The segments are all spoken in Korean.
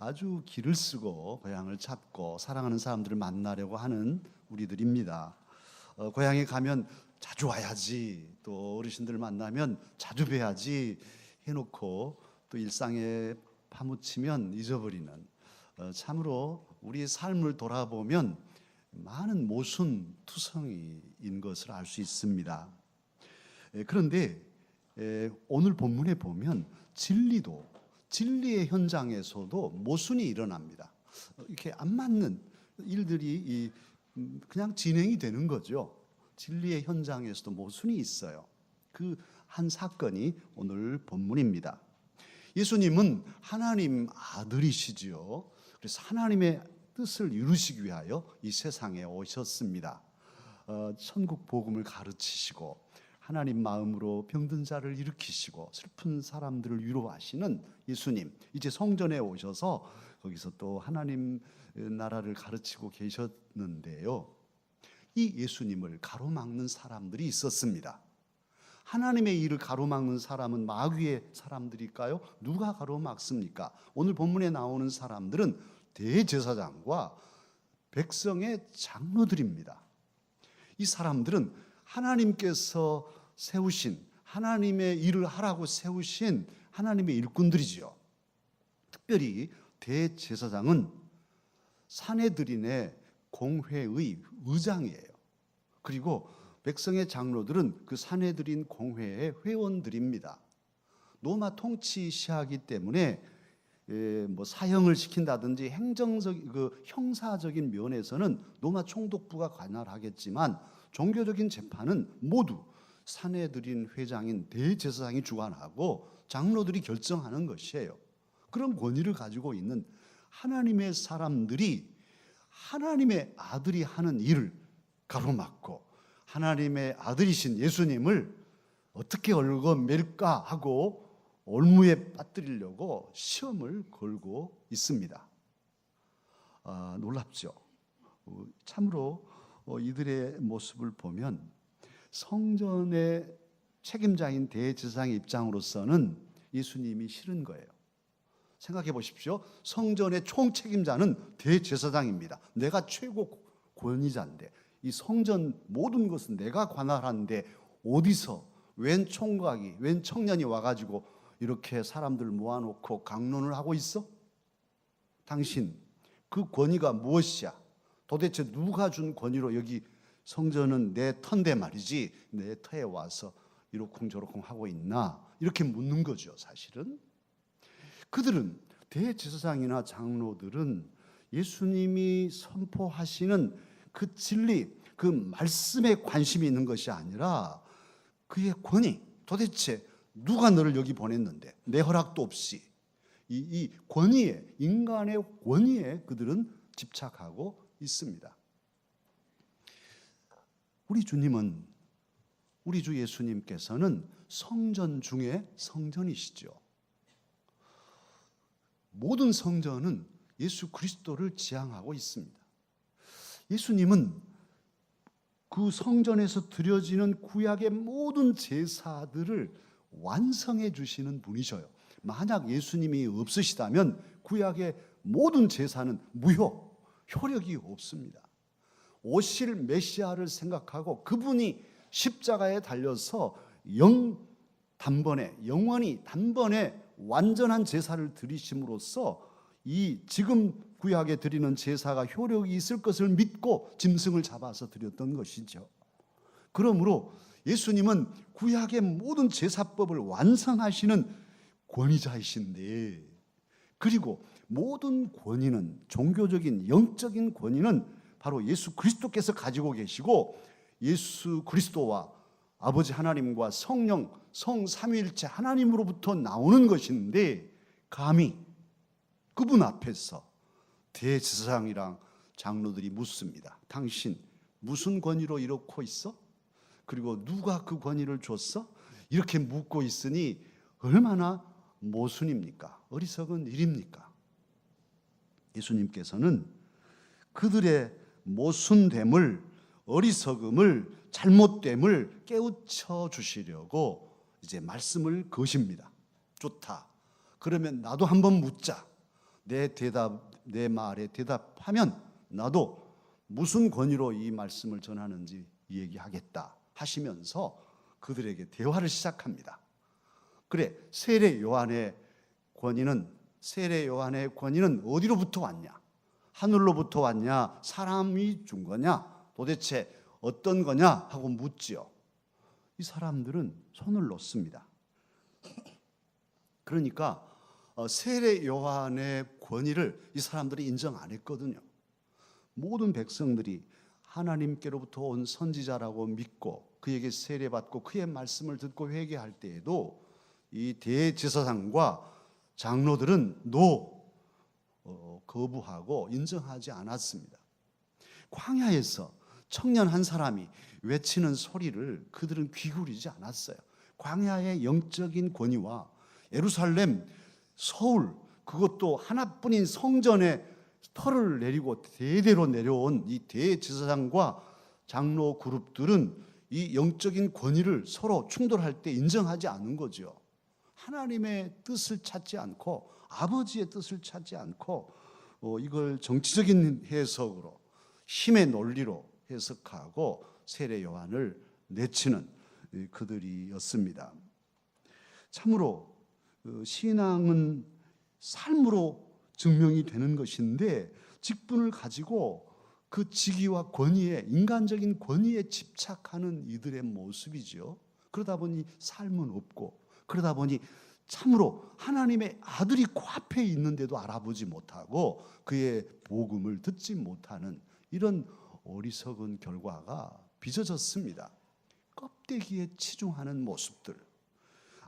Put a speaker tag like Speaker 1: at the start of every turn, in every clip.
Speaker 1: 아주 길을 쓰고 고향을 찾고 사랑하는 사람들을 만나려고 하는 우리들입니다. 고향에 가면 자주 와야지, 또 어르신들 만나면 자주 뵈야지 해놓고 또 일상에 파묻히면 잊어버리는, 참으로 우리의 삶을 돌아보면 많은 모순투성이인 것을 알 수 있습니다. 그런데 오늘 본문에 보면 진리의 현장에서도 모순이 일어납니다. 이렇게 안 맞는 일들이 그냥 진행이 되는 거죠. 진리의 현장에서도 모순이 있어요. 그 한 사건이 오늘 본문입니다. 예수님은 하나님 아들이시지요. 그래서 하나님의 뜻을 이루시기 위하여 이 세상에 오셨습니다. 천국 복음을 가르치시고 하나님 마음으로 병든 자를 일으키시고 슬픈 사람들을 위로하시는 예수님, 이제 성전에 오셔서 거기서 또 하나님 나라를 가르치고 계셨는데요, 이 예수님을 가로막는 사람들이 있었습니다. 하나님의 일을 가로막는 사람은 마귀의 사람들일까요? 누가 가로막습니까? 오늘 본문에 나오는 사람들은 대제사장과 백성의 장로들입니다. 이 사람들은 하나님께서 세우신, 하나님의 일을 하라고 세우신 하나님의 일꾼들이지요. 특별히 대제사장은 산헤드린의 공회의 의장이에요. 그리고 백성의 장로들은 그 산헤드린 공회의 회원들입니다. 로마 통치 시하기 때문에 사형을 시킨다든지 형사적인 면에서는 로마 총독부가 관할하겠지만 종교적인 재판은 모두 산헤드린 회장인 대제사장이 주관하고 장로들이 결정하는 것이에요. 그런 권위를 가지고 있는 하나님의 사람들이 하나님의 아들이 하는 일을 가로막고 하나님의 아들이신 예수님을 어떻게 얽어맬까 하고 올무에 빠뜨리려고 시험을 걸고 있습니다. 놀랍죠. 참으로 이들의 모습을 보면 성전의 책임자인 대제사장의 입장으로서는 예수님이 싫은 거예요. 생각해 보십시오. 성전의 총책임자는 대제사장입니다. 내가 최고 권위자인데, 이 성전 모든 것은 내가 관할하는데 어디서 웬 총각이, 웬 청년이 와가지고 이렇게 사람들 모아놓고 강론을 하고 있어? 당신 그 권위가 무엇이야? 도대체 누가 준 권위로 여기 성전은 내 터인데 말이지, 내 터에 와서 이러쿵저러쿵 하고 있나? 이렇게 묻는 거죠. 사실은 그들은, 대제사장이나 장로들은 예수님이 선포하시는 그 진리, 그 말씀에 관심이 있는 것이 아니라 그의 권위, 도대체 누가 너를 여기 보냈는데, 내 허락도 없이 이 권위에, 인간의 권위에 그들은 집착하고 있습니다. 우리 주님은, 우리 주 예수님께서는 성전 중에 성전이시죠. 모든 성전은 예수 그리스도를 지향하고 있습니다. 예수님은 그 성전에서 드려지는 구약의 모든 제사들을 완성해 주시는 분이셔요. 만약 예수님이 없으시다면 구약의 모든 제사는 무효, 효력이 없습니다. 오실 메시아를 생각하고 그분이 십자가에 달려서 영원히 단번에 완전한 제사를 드리심으로써 이 지금 구약에 드리는 제사가 효력이 있을 것을 믿고 짐승을 잡아서 드렸던 것이죠. 그러므로 예수님은 구약의 모든 제사법을 완성하시는 권위자이신데, 그리고 모든 권위는, 종교적인 영적인 권위는 바로 예수 그리스도께서 가지고 계시고, 예수 그리스도와 아버지 하나님과 성령, 성삼위일체 하나님으로부터 나오는 것인데, 감히 그분 앞에서 대제사장이랑 장로들이 묻습니다. 당신 무슨 권위로 이렇고 있어? 그리고 누가 그 권위를 줬어? 이렇게 묻고 있으니 얼마나 모순입니까? 어리석은 일입니까? 예수님께서는 그들의 모순됨을, 어리석음을, 잘못됨을 깨우쳐 주시려고 이제 말씀을 거십니다. 좋다. 그러면 나도 한번 묻자. 내 말에 대답하면 나도 무슨 권위로 이 말씀을 전하는지 얘기하겠다 하시면서 그들에게 대화를 시작합니다. 그래, 세례 요한의 권위는 어디로부터 왔냐? 하늘로부터 왔냐? 사람이 준 거냐? 도대체 어떤 거냐? 하고 묻지요. 이 사람들은 손을 놓습니다. 그러니까 세례 요한의 권위를 이 사람들이 인정 안 했거든요. 모든 백성들이 하나님께로부터 온 선지자라고 믿고 그에게 세례받고 그의 말씀을 듣고 회개할 때에도 이 대제사장과 장로들은 거부하고 인정하지 않았습니다. 광야에서 청년 한 사람이 외치는 소리를 그들은 귀기울이지 않았어요. 광야의 영적인 권위와 예루살렘, 서울, 그것도 하나뿐인 성전에 털을 내리고 대대로 내려온 이 대제사장과 장로 그룹들은 이 영적인 권위를 서로 충돌할 때 인정하지 않은 거죠. 하나님의 뜻을 찾지 않고 아버지의 뜻을 찾지 않고 이걸 정치적인 해석으로 힘의 논리로 해석하고 세례 요한을 내치는 그들이었습니다. 참으로 신앙은 삶으로 증명이 되는 것인데 직분을 가지고 그 직위와 권위에 인간적인 권위에 집착하는 이들의 모습이죠. 그러다 보니 삶은 없고 그러다 보니 참으로 하나님의 아들이 코앞에 있는데도 알아보지 못하고 그의 복음을 듣지 못하는 이런 어리석은 결과가 빚어졌습니다. 껍데기에 치중하는 모습들,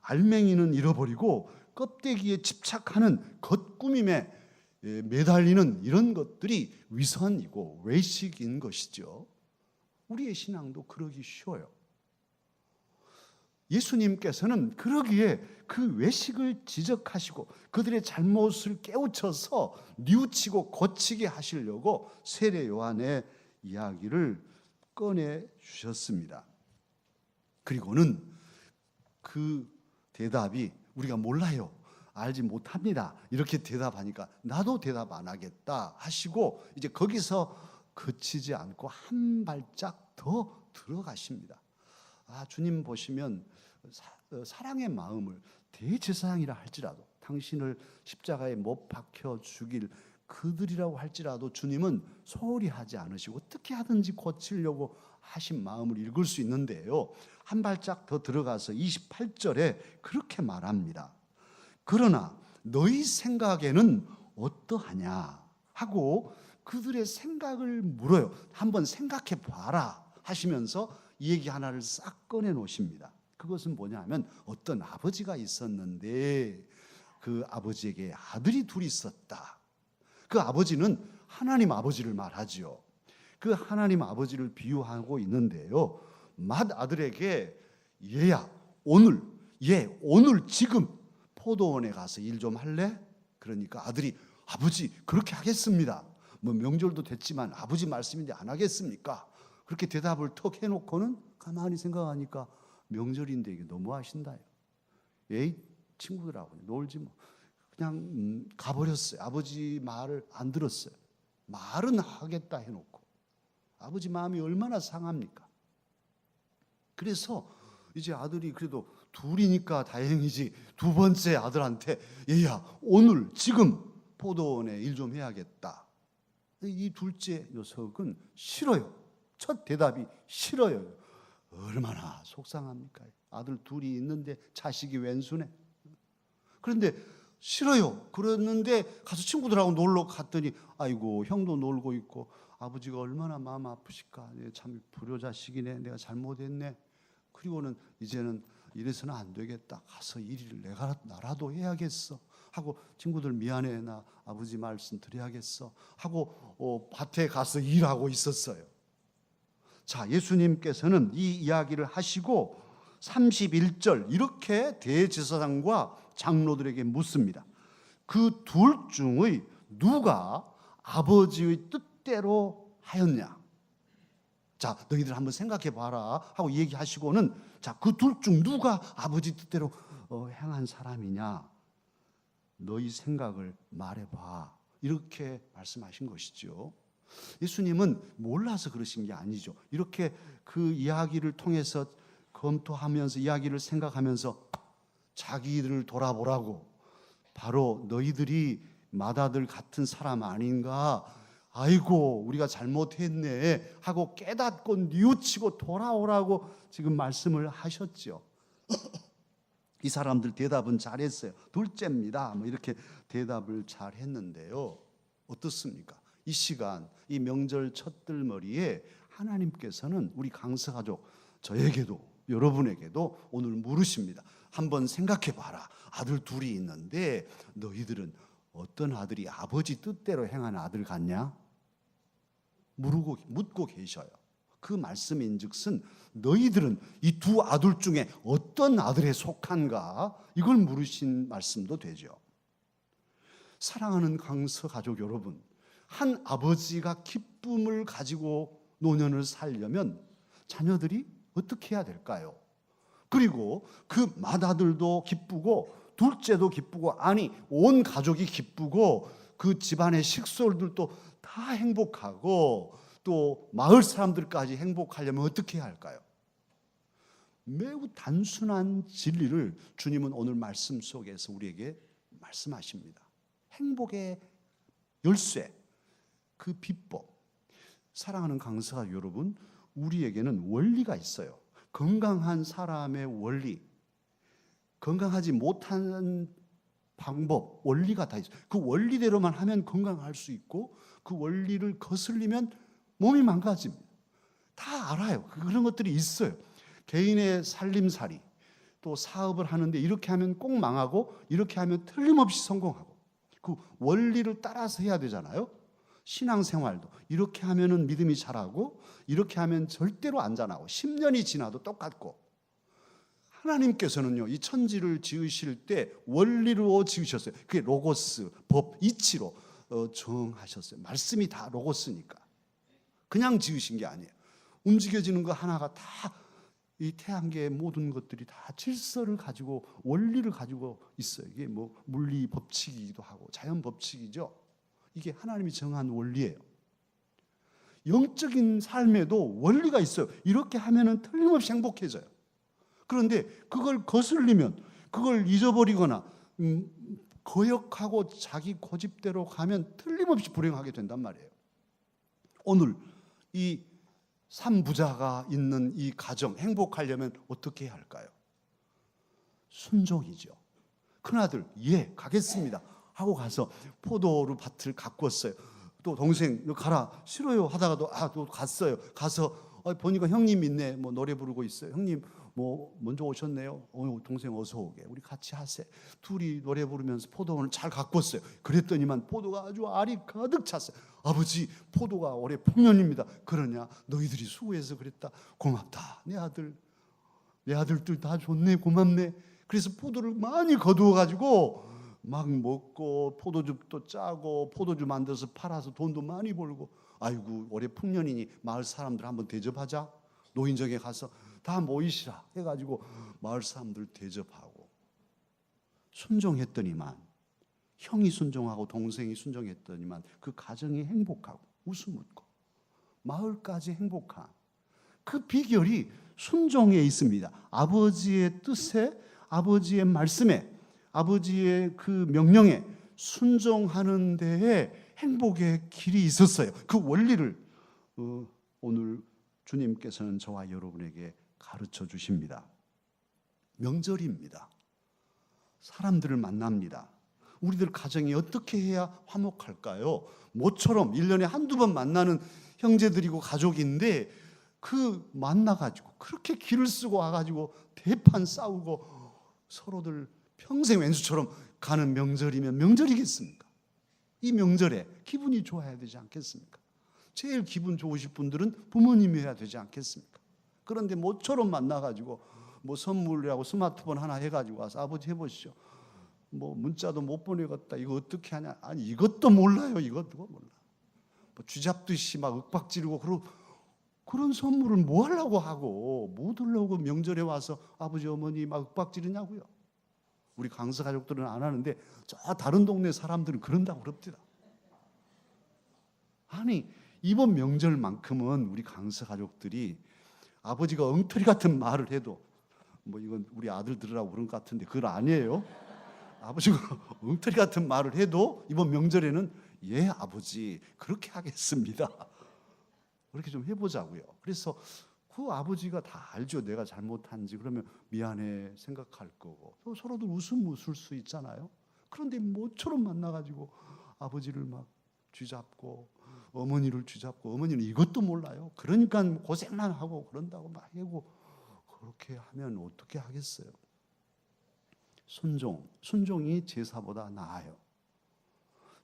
Speaker 1: 알맹이는 잃어버리고 껍데기에 집착하는 겉꾸밈에 매달리는 이런 것들이 위선이고 외식인 것이죠. 우리의 신앙도 그러기 쉬워요. 예수님께서는 그러기에 그 외식을 지적하시고 그들의 잘못을 깨우쳐서 뉘우치고 고치게 하시려고 세례 요한의 이야기를 꺼내 주셨습니다. 그리고는 그 대답이 우리가 몰라요, 알지 못합니다, 이렇게 대답하니까 나도 대답 안 하겠다 하시고 이제 거기서 그치지 않고 한 발짝 더 들어가십니다. 주님 보시면 사랑의 마음을 대제사장이라 할지라도 당신을 십자가에 못 박혀 죽일 그들이라고 할지라도 주님은 소홀히 하지 않으시고 어떻게 하든지 고치려고 하신 마음을 읽을 수 있는데요. 한 발짝 더 들어가서 28절에 그렇게 말합니다. 그러나 너희 생각에는 어떠하냐 하고 그들의 생각을 물어요. 한번 생각해 봐라 하시면서 이 얘기 하나를 싹 꺼내 놓으십니다. 그것은 뭐냐 하면 어떤 아버지가 있었는데 그 아버지에게 아들이 둘이 있었다. 그 아버지는 하나님 아버지를 말하지요. 그 하나님 아버지를 비유하고 있는데요. 맏아들에게 얘야 오늘 지금 포도원에 가서 일 좀 할래? 그러니까 아들이 아버지 그렇게 하겠습니다. 뭐 명절도 됐지만 아버지 말씀인데 안 하겠습니까? 그렇게 대답을 턱 해놓고는 가만히 생각하니까 명절인데 이게 너무하신다요. 에이 친구들하고 놀지 뭐. 그냥 가버렸어요. 아버지 말을 안 들었어요. 말은 하겠다 해놓고 아버지 마음이 얼마나 상합니까? 그래서 이제 아들이 그래도 둘이니까 다행이지 두 번째 아들한테 얘야 오늘 지금 포도원에 일 좀 해야겠다. 이 둘째 녀석은 싫어요. 첫 대답이 싫어요. 얼마나 속상합니까? 아들 둘이 있는데 자식이 왼손에. 그런데 싫어요. 그랬는데 가서 친구들하고 놀러 갔더니 아이고 형도 놀고 있고 아버지가 얼마나 마음 아프실까. 참 불효자식이네. 내가 잘못했네. 그리고는 이제는 이래서는 안 되겠다. 가서 일을 나라도 해야겠어. 하고 친구들 미안해 나 아버지 말씀 드려야겠어. 하고 밭에 가서 일하고 있었어요. 자, 예수님께서는 이 이야기를 하시고 31절 이렇게 대제사장과 장로들에게 묻습니다. 그 둘 중의 누가 아버지의 뜻대로 하였냐? 자, 너희들 한번 생각해 봐라 하고 얘기하시고는 자, 그 둘 중 누가 아버지 뜻대로 행한 사람이냐? 너희 생각을 말해봐. 이렇게 말씀하신 것이죠. 예수님은 몰라서 그러신 게 아니죠. 이렇게 그 이야기를 통해서 검토하면서 이야기를 생각하면서 자기들을 돌아보라고, 바로 너희들이 마다들 같은 사람 아닌가, 아이고 우리가 잘못했네 하고 깨닫고 뉘우치고 돌아오라고 지금 말씀을 하셨죠. 이 사람들 대답은 잘했어요. 둘째입니다. 뭐 이렇게 대답을 잘했는데요. 어떻습니까? 이 시간, 이 명절 첫들머리에 하나님께서는 우리 강서가족, 저에게도 여러분에게도 오늘 물으십니다. 한번 생각해 봐라. 아들 둘이 있는데 너희들은 어떤 아들이 아버지 뜻대로 행하는 아들 같냐? 묻고 계셔요. 그 말씀인즉슨 너희들은 이 두 아들 중에 어떤 아들에 속한가? 이걸 물으신 말씀도 되죠. 사랑하는 강서 가족 여러분, 한 아버지가 기쁨을 가지고 노년을 살려면 자녀들이 어떻게 해야 될까요? 그리고 그 맏아들도 기쁘고 둘째도 기쁘고, 아니 온 가족이 기쁘고 그 집안의 식솔들도 다 행복하고 또 마을 사람들까지 행복하려면 어떻게 해야 할까요? 매우 단순한 진리를 주님은 오늘 말씀 속에서 우리에게 말씀하십니다. 행복의 열쇠, 그 비법. 사랑하는 강사 여러분, 우리에게는 원리가 있어요. 건강한 사람의 원리, 건강하지 못하는 방법, 원리가 다 있어요. 그 원리대로만 하면 건강할 수 있고, 그 원리를 거슬리면 몸이 망가집니다. 다 알아요. 그런 것들이 있어요. 개인의 살림살이, 또 사업을 하는데 이렇게 하면 꼭 망하고 이렇게 하면 틀림없이 성공하고, 그 원리를 따라서 해야 되잖아요. 신앙생활도 이렇게 하면은 믿음이 자라고 이렇게 하면 절대로 안 자라고 10년이 지나도 똑같고, 하나님께서는요 이 천지를 지으실 때 원리로 지으셨어요. 그게 로고스, 법, 이치로 정하셨어요. 말씀이 다 로고스니까 그냥 지으신 게 아니에요. 움직여지는 거 하나가 다, 이 태양계의 모든 것들이 다 질서를 가지고 원리를 가지고 있어요. 이게 뭐 물리 법칙이기도 하고 자연 법칙이죠. 이게 하나님이 정한 원리예요. 영적인 삶에도 원리가 있어요. 이렇게 하면은 틀림없이 행복해져요. 그런데 그걸 거슬리면, 그걸 잊어버리거나 거역하고 자기 고집대로 가면 틀림없이 불행하게 된단 말이에요. 오늘 이 삼부자가 있는 이 가정 행복하려면 어떻게 해야 할까요? 순종이죠. 큰아들, 예, 가겠습니다 하고 가서 포도로 밭을 가꾸었어요. 또 동생, 너 가라, 싫어요 하다가도 또 갔어요. 가서 보니까 형님 있네, 뭐 노래 부르고 있어요. 형님 뭐 먼저 오셨네요. 동생 어서 오게, 우리 같이 하세. 둘이 노래 부르면서 포도원을 잘 가꿨어요. 그랬더니만 포도가 아주 알이 가득 찼어요. 아버지, 포도가 올해 풍년입니다. 그러냐? 너희들이 수고해서 그랬다. 고맙다. 내 아들들 다 좋네, 고맙네. 그래서 포도를 많이 거두어 가지고 막 먹고 포도즙도 짜고 포도주 만들어서 팔아서 돈도 많이 벌고, 아이고 올해 풍년이니 마을 사람들 한번 대접하자. 노인정에 가서 다 모이시라 해가지고 마을 사람들 대접하고, 순종했더니만, 형이 순종하고 동생이 순종했더니만 그 가정이 행복하고 웃음 웃고 마을까지 행복한 그 비결이 순종에 있습니다. 아버지의 뜻에, 아버지의 말씀에, 아버지의 그 명령에 순종하는 데에 행복의 길이 있었어요. 그 원리를 오늘 주님께서는 저와 여러분에게 가르쳐 주십니다. 명절입니다. 사람들을 만납니다. 우리들 가정이 어떻게 해야 화목할까요? 모처럼 1년에 한두 번 만나는 형제들이고 가족인데 그 만나가지고 그렇게 기를 쓰고 와가지고 대판 싸우고 서로들 평생 왼수처럼 가는 명절이면 명절이겠습니까? 이 명절에 기분이 좋아야 되지 않겠습니까? 제일 기분 좋으실 분들은 부모님이어야 되지 않겠습니까? 그런데 모처럼 만나가지고 뭐 선물이라고 스마트폰 하나 해가지고 와서 아버지 해보시죠. 뭐 문자도 못 보내겠다. 이거 어떻게 하냐? 아니 이것도 몰라요. 이거 누가 몰라? 뭐 쥐잡듯이 막 윽박지르고 그런 선물을 뭐 하려고 하고 뭐 들려고 명절에 와서 아버지 어머니 막 윽박지르냐고요? 우리 강서 가족들은 안 하는데 저 다른 동네 사람들은 그런다고 그럽니다. 아니, 이번 명절만큼은 우리 강서 가족들이 아버지가 엉터리 같은 말을 해도, 뭐 이건 우리 아들 들으라고 그런 것 같은데 그건 아니에요. 아버지가 엉터리 같은 말을 해도 이번 명절에는 예 아버지 그렇게 하겠습니다, 그렇게 좀 해보자고요. 그래서 그 아버지가 다 알죠, 내가 잘못한지. 그러면 미안해 생각할 거고, 또 서로들 웃을 수 있잖아요. 그런데 모처럼 만나가지고 아버지를 막 쥐잡고 어머니를 쥐잡고, 어머니는 이것도 몰라요. 그러니까 고생만 하고 그런다고 막 하고, 그렇게 하면 어떻게 하겠어요? 순종이 제사보다 나아요.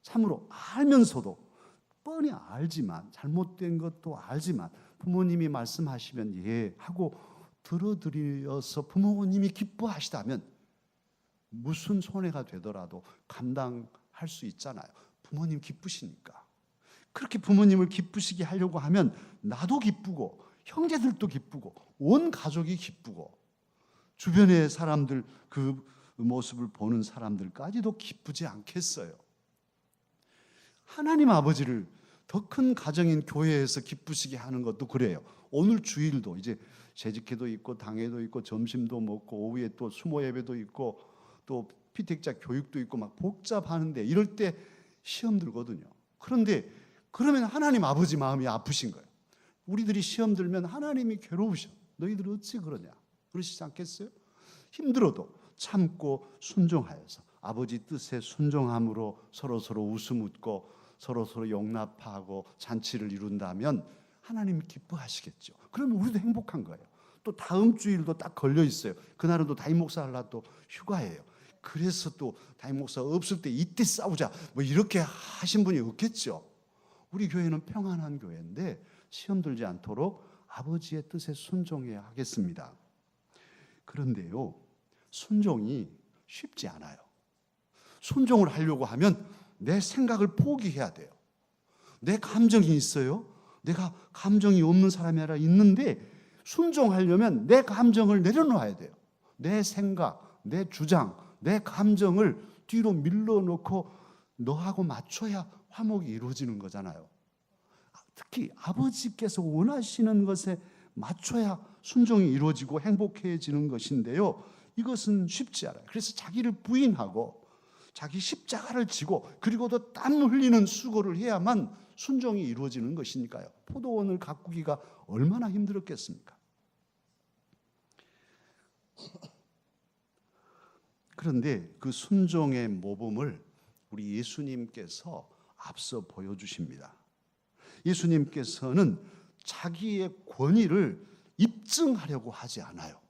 Speaker 1: 참으로 알면서도, 뻔히 알지만, 잘못된 것도 알지만 부모님이 말씀하시면 예 하고 들어드려서 부모님이 기뻐하시다면 무슨 손해가 되더라도 감당할 수 있잖아요. 부모님 기쁘시니까. 그렇게 부모님을 기쁘시게 하려고 하면 나도 기쁘고 형제들도 기쁘고 온 가족이 기쁘고 주변의 사람들, 그 모습을 보는 사람들까지도 기쁘지 않겠어요? 하나님 아버지를 더 큰 가정인 교회에서 기쁘시게 하는 것도 그래요. 오늘 주일도 이제 재직회도 있고 당회도 있고 점심도 먹고 오후에 또 수모 예배도 있고 또 피택자 교육도 있고 막 복잡하는데, 이럴 때 시험 들거든요. 그런데 그러면 하나님 아버지 마음이 아프신 거예요. 우리들이 시험 들면 하나님이 괴로우셔. 너희들 어찌 그러냐, 그러시지 않겠어요? 힘들어도 참고 순종하여서 아버지 뜻에 순종함으로 서로서로 웃음 웃고 서로서로 용납하고 잔치를 이룬다면 하나님 기뻐하시겠죠. 그러면 우리도 행복한 거예요. 또 다음 주일도 딱 걸려 있어요. 그날은 또 담임 목사 하려 또 휴가예요. 그래서 또 담임 목사 없을 때 이때 싸우자 뭐 이렇게 하신 분이 없겠죠. 우리 교회는 평안한 교회인데 시험 들지 않도록 아버지의 뜻에 순종해야 하겠습니다. 그런데요, 순종이 쉽지 않아요. 순종을 하려고 하면 내 생각을 포기해야 돼요. 내 감정이 있어요. 내가 감정이 없는 사람이 아니라 있는데 순종하려면 내 감정을 내려놓아야 돼요. 내 생각, 내 주장, 내 감정을 뒤로 밀어놓고 너하고 맞춰야 화목이 이루어지는 거잖아요. 특히 아버지께서 원하시는 것에 맞춰야 순종이 이루어지고 행복해지는 것인데요, 이것은 쉽지 않아요. 그래서 자기를 부인하고 자기 십자가를 지고 그리고도 땀 흘리는 수고를 해야만 순종이 이루어지는 것이니까요. 포도원을 가꾸기가 얼마나 힘들었겠습니까? 그런데 그 순종의 모범을 우리 예수님께서 앞서 보여주십니다. 예수님께서는 자기의 권위를 입증하려고 하지 않아요.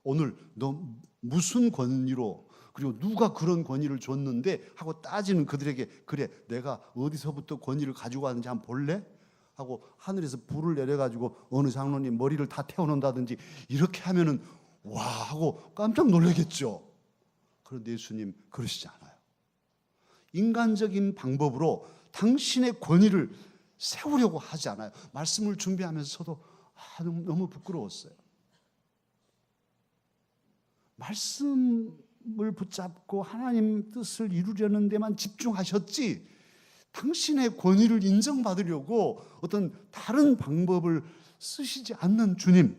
Speaker 1: 오늘 너 무슨 권위로, 그리고 누가 그런 권위를 줬는데 하고 따지는 그들에게, 그래 내가 어디서부터 권위를 가지고 왔는지 한번 볼래? 하고 하늘에서 불을 내려가지고 어느 장로님 머리를 다 태워놓는다든지 이렇게 하면은 와 하고 깜짝 놀라겠죠. 그런데 예수님 그러시지 않아요. 인간적인 방법으로 당신의 권위를 세우려고 하지 않아요. 말씀을 준비하면서도 너무 부끄러웠어요. 말씀을 붙잡고 하나님 뜻을 이루려는 데만 집중하셨지, 당신의 권위를 인정받으려고 어떤 다른 방법을 쓰시지 않는 주님,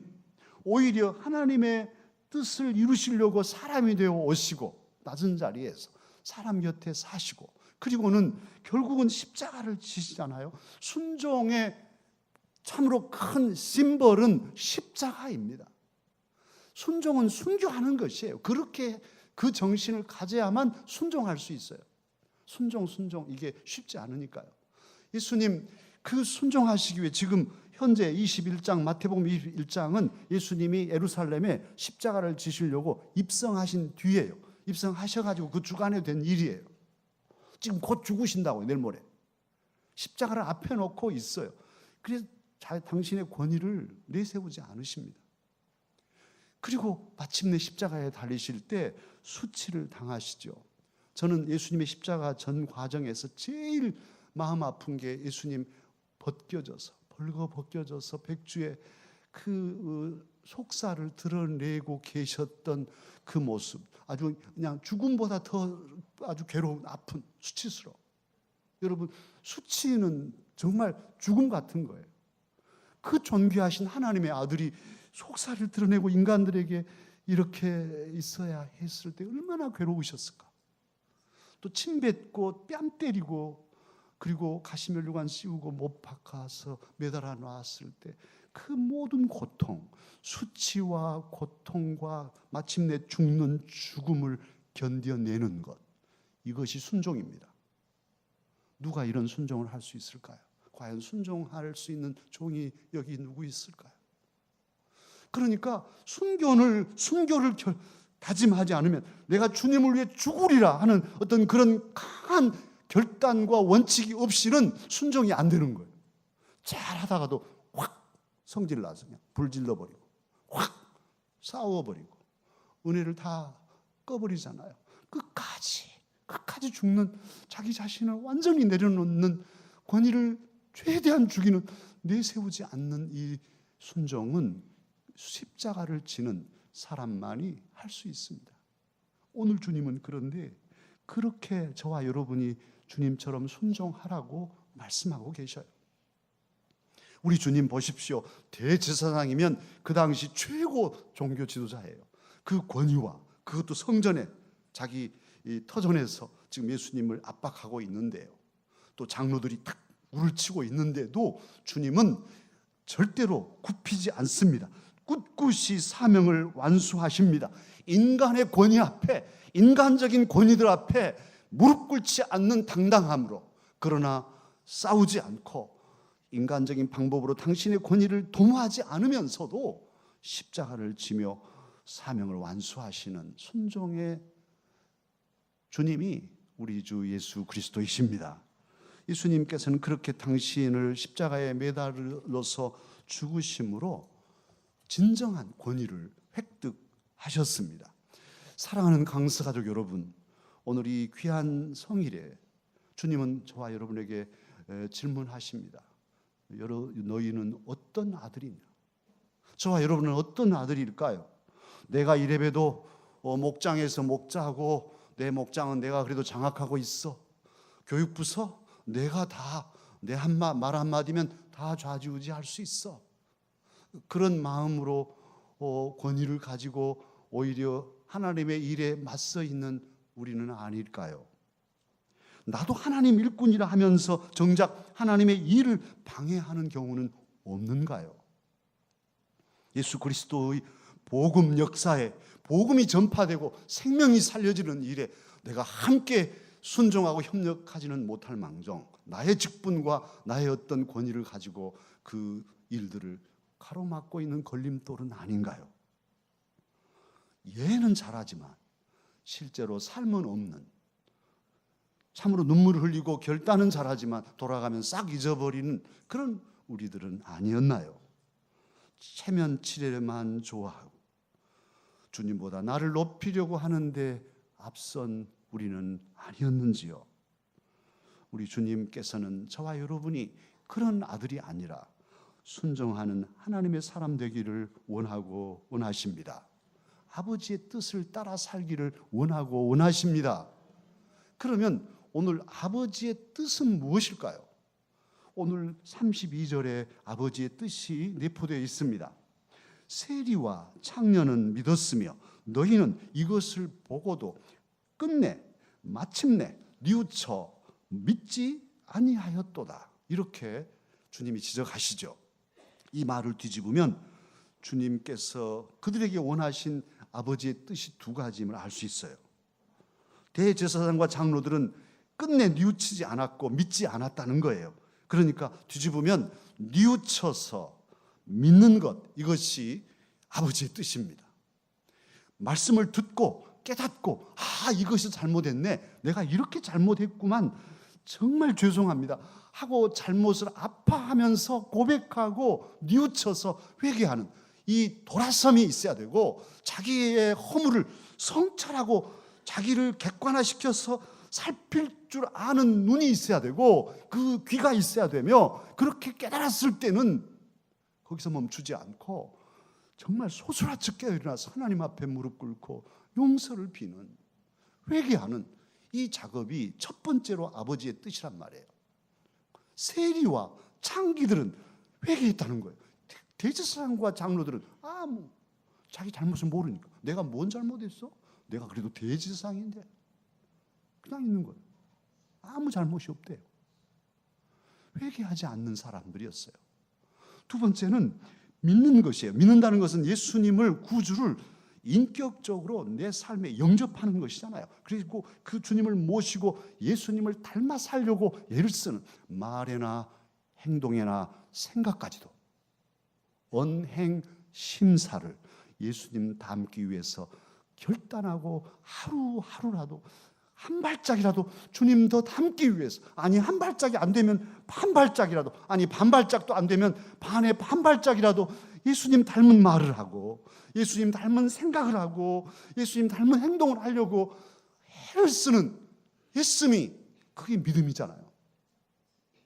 Speaker 1: 오히려 하나님의 뜻을 이루시려고 사람이 되어 오시고 낮은 자리에서 사람 곁에 사시고, 그리고는 결국은 십자가를 지시잖아요. 순종의 참으로 큰 심벌은 십자가입니다. 순종은 순교하는 것이에요. 그렇게 그 정신을 가져야만 순종할 수 있어요. 순종 이게 쉽지 않으니까요. 예수님 그 순종하시기 위해 지금 현재 21장 마태복음 21장은 예수님이 예루살렘에 십자가를 지시려고 입성하신 뒤에요. 입성하셔가지고 그 주간에 된 일이에요. 지금 곧 죽으신다고요. 내일 모레 십자가를 앞에 놓고 있어요. 그래서 당신의 권위를 내세우지 않으십니다. 그리고 마침내 십자가에 달리실 때 수치를 당하시죠. 저는 예수님의 십자가 전 과정에서 제일 마음 아픈 게 예수님 벌거 벗겨져서 백주에 그 속살을 드러내고 계셨던 그 모습, 아주 그냥 죽음보다 더 아주 괴로운, 아픈, 수치스러워. 여러분, 수치는 정말 죽음 같은 거예요. 그 존귀하신 하나님의 아들이 속살을 드러내고 인간들에게 이렇게 있어야 했을 때 얼마나 괴로우셨을까. 또 침뱉고 뺨 때리고 그리고 가시면류관 씌우고 못 박아서 매달아 놨을 때 그 모든 고통, 수치와 고통과 마침내 죽는 죽음을 견뎌내는 것, 이것이 순종입니다. 누가 이런 순종을 할 수 있을까요? 과연 순종할 수 있는 종이 여기 누구 있을까요? 그러니까 순교를 다짐하지 않으면 내가 주님을 위해 죽으리라 하는 어떤 그런 강한 결단과 원칙이 없이는 순종이 안 되는 거예요. 잘하다가도 확 성질 나서 그냥 불질러버리고 확 싸워버리고 은혜를 다 꺼버리잖아요. 끝까지 죽는, 자기 자신을 완전히 내려놓는, 권위를 최대한 죽이는, 내세우지 않는 이 순종은 십자가를 지는 사람만이 할 수 있습니다. 오늘 주님은 그런데 그렇게 저와 여러분이 주님처럼 순종하라고 말씀하고 계셔요. 우리 주님 보십시오. 대제사장이면 그 당시 최고 종교 지도자예요. 그 권위와 그것도 성전에 자기 터전에서 지금 예수님을 압박하고 있는데요. 또 장로들이 탁 물을 치고 있는데도 주님은 절대로 굽히지 않습니다. 꿋꿋이 사명을 완수하십니다. 인간의 권위 앞에, 인간적인 권위들 앞에 무릎 꿇지 않는 당당함으로, 그러나 싸우지 않고 인간적인 방법으로 당신의 권위를 도모하지 않으면서도 십자가를 지며 사명을 완수하시는 순종의 주님이 우리 주 예수 그리스도이십니다. 예수님께서는 그렇게 당신을 십자가에 매달려서 죽으심으로 진정한 권위를 획득하셨습니다. 사랑하는 강서 가족 여러분, 오늘 이 귀한 성일에 주님은 저와 여러분에게 질문하십니다. 너희는 어떤 아들이냐? 저와 여러분은 어떤 아들일까요? 내가 이래봬도 목장에서 목자하고 내 목장은 내가 그래도 장악하고 있어. 교육부서 내가 다 내 말 한마디면 다 좌지우지할 수 있어. 그런 마음으로 권위를 가지고 오히려 하나님의 일에 맞서 있는 우리는 아닐까요? 나도 하나님 일꾼이라 하면서 정작 하나님의 일을 방해하는 경우는 없는가요? 예수 그리스도의 복음 역사에 복음이 전파되고 생명이 살려지는 일에 내가 함께 순종하고 협력하지는 못할 망정, 나의 직분과 나의 어떤 권위를 가지고 그 일들을 가로막고 있는 걸림돌은 아닌가요? 예는 잘하지만 실제로 삶은 없는, 참으로 눈물을 흘리고 결단은 잘하지만 돌아가면 싹 잊어버리는 그런 우리들은 아니었나요? 체면치레만 좋아하고 주님보다 나를 높이려고 하는데 앞선 우리는 아니었는지요? 우리 주님께서는 저와 여러분이 그런 아들이 아니라 순종하는 하나님의 사람 되기를 원하십니다. 아버지의 뜻을 따라 살기를 원하십니다. 그러면 오늘 아버지의 뜻은 무엇일까요? 오늘 32절에 아버지의 뜻이 내포되어 있습니다. 세리와 창녀는 믿었으며 너희는 이것을 보고도 끝내 마침내 뉘우쳐 믿지 아니하였도다. 이렇게 주님이 지적하시죠. 이 말을 뒤집으면 주님께서 그들에게 원하신 아버지의 뜻이 두 가지임을 알 수 있어요. 대제사장과 장로들은 끝내 뉘우치지 않았고 믿지 않았다는 거예요. 그러니까 뒤집으면 뉘우쳐서 믿는 것, 이것이 아버지의 뜻입니다. 말씀을 듣고 깨닫고 이것이 잘못했네, 내가 이렇게 잘못했구만, 정말 죄송합니다 하고 잘못을 아파하면서 고백하고 뉘우쳐서 회개하는 이 돌아섬이 있어야 되고, 자기의 허물을 성찰하고 자기를 객관화시켜서 살필 줄 아는 눈이 있어야 되고 그 귀가 있어야 되며, 그렇게 깨달았을 때는 거기서 멈추지 않고 정말 소스라쳐 깨어나서 하나님 앞에 무릎 꿇고 용서를 비는, 회개하는 이 작업이 첫 번째로 아버지의 뜻이란 말이에요. 세리와 창기들은 회개했다는 거예요. 대제사장과 장로들은 자기 잘못을 모르니까, 내가 뭔 잘못했어? 내가 그래도 대제사장인데, 그냥 있는 거예요. 아무 잘못이 없대요. 회개하지 않는 사람들이었어요. 두 번째는 믿는 것이에요. 믿는다는 것은 예수님을, 구주를 인격적으로 내 삶에 영접하는 것이잖아요. 그리고 그 주님을 모시고 예수님을 닮아 살려고 애를 쓰는, 말에나 행동에나 생각까지도 언행 심사를 예수님 닮기 위해서 결단하고 하루하루라도 한 발짝이라도 주님 더 닮기 위해서, 아니 한 발짝이 안 되면 반 발짝이라도, 아니 반 발짝도 안 되면 반의 반 발짝이라도 예수님 닮은 말을 하고 예수님 닮은 생각을 하고 예수님 닮은 행동을 하려고 애를 쓰는 예씀이, 그게 믿음이잖아요.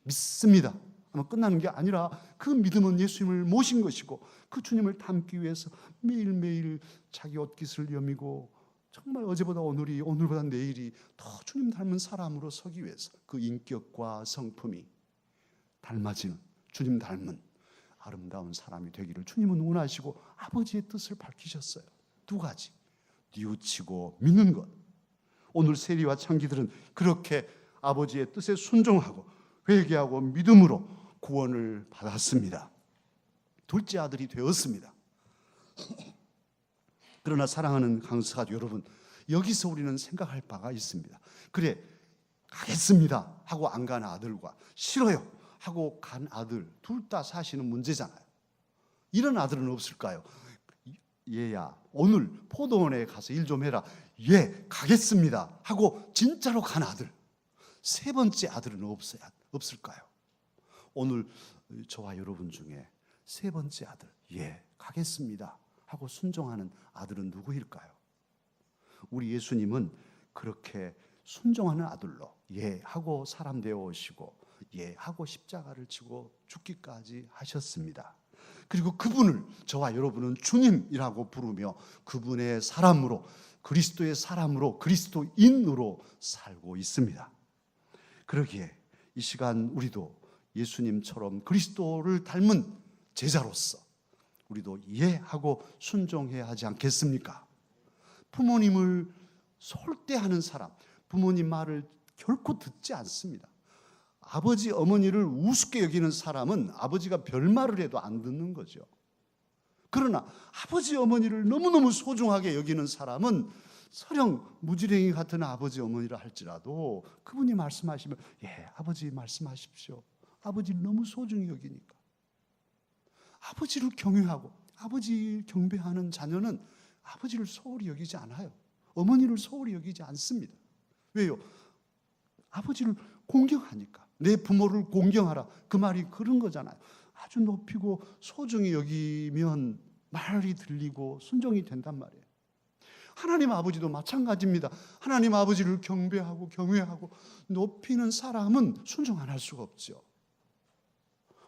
Speaker 1: 믿습니다 하면 끝나는 게 아니라, 그 믿음은 예수님을 모신 것이고 그 주님을 닮기 위해서 매일매일 자기 옷깃을 여미고, 정말 어제보다 오늘이, 오늘보다 내일이 더 주님 닮은 사람으로 서기 위해서 그 인격과 성품이 닮아지는, 주님 닮은 아름다운 사람이 되기를 주님은 원하시고 아버지의 뜻을 밝히셨어요. 두 가지, 뉘우치고 믿는 것. 오늘 세리와 창기들은 그렇게 아버지의 뜻에 순종하고 회개하고 믿음으로 구원을 받았습니다. 둘째 아들이 되었습니다. 그러나 사랑하는 강사가 여러분, 여기서 우리는 생각할 바가 있습니다. 그래, 가겠습니다 하고 안 간 아들과 싫어요 하고 간 아들, 둘 다 사실은 문제잖아요. 이런 아들은 없을까요? 얘야, 오늘 포도원에 가서 일 좀 해라. 예, 가겠습니다 하고 진짜로 간 아들. 세 번째 아들은 없을까요? 오늘 저와 여러분 중에 세 번째 아들, 예, 가겠습니다 하고 순종하는 아들은 누구일까요? 우리 예수님은 그렇게 순종하는 아들로 예 하고 사람 되어 오시고 예 하고 십자가를 지고 죽기까지 하셨습니다. 그리고 그분을 저와 여러분은 주님이라고 부르며 그분의 사람으로, 그리스도의 사람으로, 그리스도인으로 살고 있습니다. 그러기에 이 시간 우리도 예수님처럼 그리스도를 닮은 제자로서 우리도 이해하고 순종해야 하지 않겠습니까? 부모님을 솔대하는 사람, 부모님 말을 결코 듣지 않습니다. 아버지 어머니를 우습게 여기는 사람은 아버지가 별말을 해도 안 듣는 거죠. 그러나 아버지 어머니를 너무너무 소중하게 여기는 사람은 설령 무지랭이 같은 아버지 어머니라 할지라도 그분이 말씀하시면 예, 아버지 말씀하십시오. 아버지를 너무 소중히 여기니까. 아버지를 경외하고 아버지를 경배하는 자녀는 아버지를 소홀히 여기지 않아요. 어머니를 소홀히 여기지 않습니다. 왜요? 아버지를 공경하니까. 내 부모를 공경하라. 그 말이 그런 거잖아요. 아주 높이고 소중히 여기면 말이 들리고 순종이 된단 말이에요. 하나님 아버지도 마찬가지입니다. 하나님 아버지를 경배하고 경외하고 높이는 사람은 순종 안 할 수가 없죠.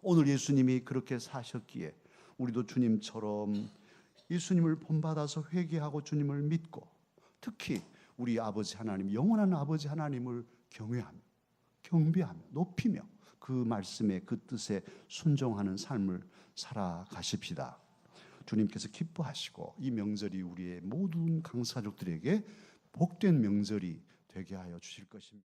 Speaker 1: 오늘 예수님이 그렇게 사셨기에 우리도 주님처럼 예수님을 본받아서 회개하고 주님을 믿고 특히 우리 아버지 하나님, 영원한 아버지 하나님을 경외하며 경배하며 높이며 그 말씀에 그 뜻에 순종하는 삶을 살아가십시다. 주님께서 기뻐하시고 이 명절이 우리의 모든 강사족들에게 복된 명절이 되게 하여 주실 것입니다.